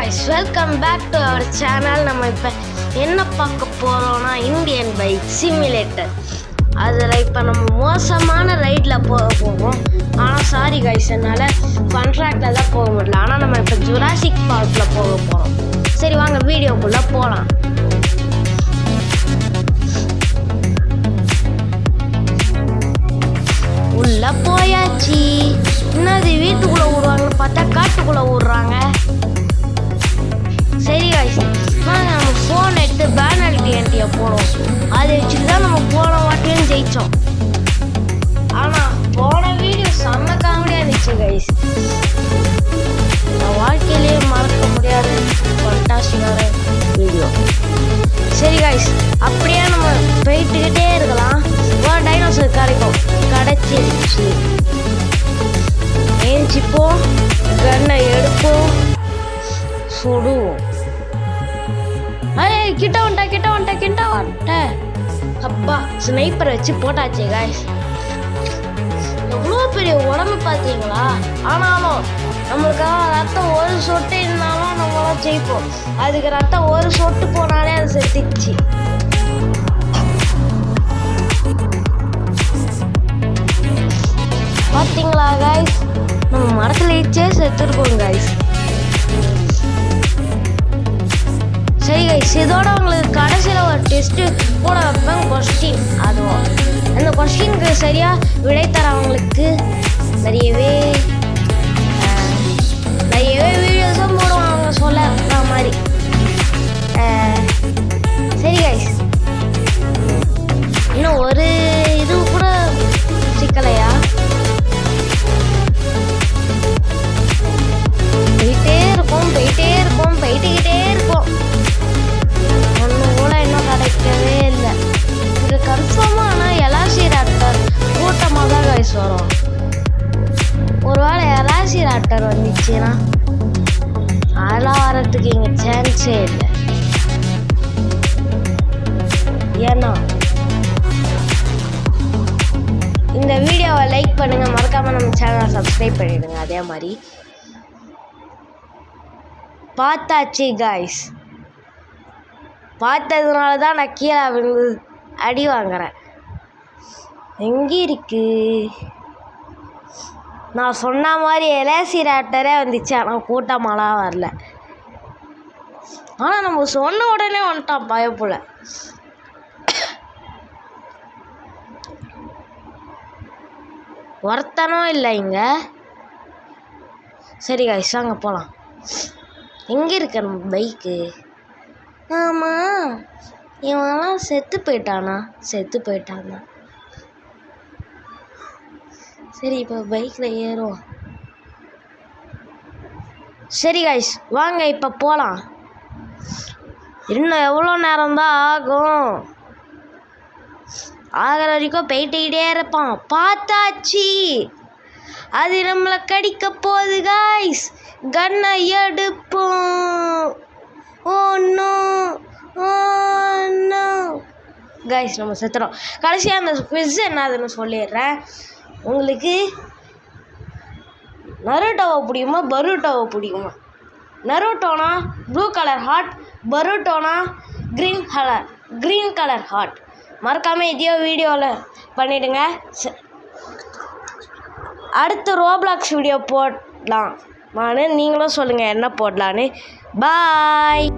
guys, welcome back to our channel. நம்ம இப்போ என்ன பார்க்க போறோம்னா இந்தியன் பைக் சிமுலேட்டர். அதில் இப்போ நம்ம மோசமான ரைடில் போவோம். ஆனால் சாரி கைஸ், என்னால் கான்ட்ராக்டில் தான் போக முடியல. ஆனால் நம்ம இப்போ ஜுராசிக் பார்க்கில் போக போகிறோம். சரி வாங்க வீடியோக்குள்ளே போகலாம். உள்ளே போயாச்சு. என்னது வீட்டுக்குள்ளே விடுவாங்கன்னு பார்த்தா காட்டுக்குள்ளே விடுறாங்க. சரி காய்ஸ், நாங்கள் நம்ம ஃபோன் எடுத்து பேனல்டியை போடுவோம். அதை வச்சுட்டு தான் நம்ம போன வாட்டியும் ஜெயித்தோம். ஆனால் போன வீடியோ செம்ம காமெடியாக இருந்துச்சு கைஸ். நான் வாழ்க்கையிலேயே மறக்க முடியாத ஃபண்டாஸ்டிக்கான வீடியோ. சரி காய்ஸ், அப்படியே நம்ம போயிட்டுக்கிட்டே இருக்கலாம். ஒரு டைனோசர் கிடைச்சிருச்சு. ஏஞ்சிப்போம், கன்னை எடுப்போம், சுடுவோம். கிட்ட வந்துட்டேன். அப்பா ஸ்னைப்பர் வச்சு போட்டாச்சு காய்ஸ். எவ்வளோ பெரிய உடம்பு பார்த்தீங்களா? ஆனாலும் நம்மளுக்காக ரத்தம் ஒரு சொட்டு இருந்தாலும் நம்மளாம் ஜெயிப்போம். அதுக்கு ரத்தம் ஒரு சொட்டு போனாலே அது செத்துச்சு. பார்த்தீங்களா காய்ஸ், நம்ம மரத்தில் வச்சே செத்துருக்கோம் காய்ஸ். சரி கைஸ், இதோட உங்களுக்கு கடைசியில் ஒரு டெஸ்ட்டு போட வைப்பேன், கொஸ்டின். அதுவும் அந்த கொஸ்டினுக்கு சரியாக விடை தரவங்களுக்கு நிறையவே வீடியோஸும் போடுவாங்க அவங்க சொல்ல மாதிரி. சரி கைஸ், இன்னும் ஒரு இது கூட சிக்கலையா? போயிட்டுக்கிட்டே இருக்கோம். ஒன்று கூட இன்னும் கிடைக்கவே இல்லை. இது கன்ஃபார்மாக ஆனால் எலாசிராப்டர் கூட்டமாக தான் கைஸ் வரும். ஒருவேளை எலாசிராப்டர் வந்துச்சுன்னா அதெல்லாம் வர்றதுக்கு இங்கே சான்ஸே இல்லை. ஏன்னா இந்த வீடியோவை லைக் பண்ணுங்கள், மறக்காமல் நம்ம சேனலை சப்ஸ்கிரைப் பண்ணிவிடுங்க. அதே மாதிரி பார்த்தாச்சு காய்ஸ். பார்த்ததுனால தான் நான் கீழே விழுந்து அடி வாங்குறேன். எங்கே இருக்கு? நான் சொன்ன மாதிரி எலாசிராப்டரே வந்துச்சு, ஆனால் கூட்டமாலாம் வரல. ஆனால் நம்ம சொன்ன உடனே வந்துட்டான் பயப்புல. ஒருத்தனும் இல்லை இங்கே. சரி காய்ஸ், அங்கே போகலாம். எங்கே இருக்க நம்ம பைக்கு? ஆமாம், இவங்கெல்லாம் செத்து போயிட்டானா? சரி, இப்போ பைக்கில் ஏறுவோம். சரி காய்ஸ், வாங்க இப்போ போகலாம். இன்னும் எவ்வளோ நேரம்தான் ஆகும்? ஆகிற வரைக்கும் போயிட்டுக்கிட்டே இருப்பான். பார்த்தாச்சு, அது நம்மளை கடிக்க போகுது காய்ஸ். கன்னை எடுப்போம். ஓ நோ காய்ஸ், நம்ம செத்துறோம். கடைசியாக அந்த குவிஸ் என்னதுன்னு சொல்லிடுறேன் உங்களுக்கு. நருட்டோவை பிடிக்குமா, பருட்டோவை பிடிக்குமா? நருட்டோனா ப்ளூ கலர் ஹார்ட், பருட்டோனா க்ரீன் கலர் ஹார்ட். மறக்காமல் இதையோ வீடியோவில் பண்ணிவிடுங்க. அடுத்து ரோப்ளாக்ஸ் வீடியோ போடலாம். நீங்களும் சொல்லுங்கள் என்ன போடலான்னு. பாய்.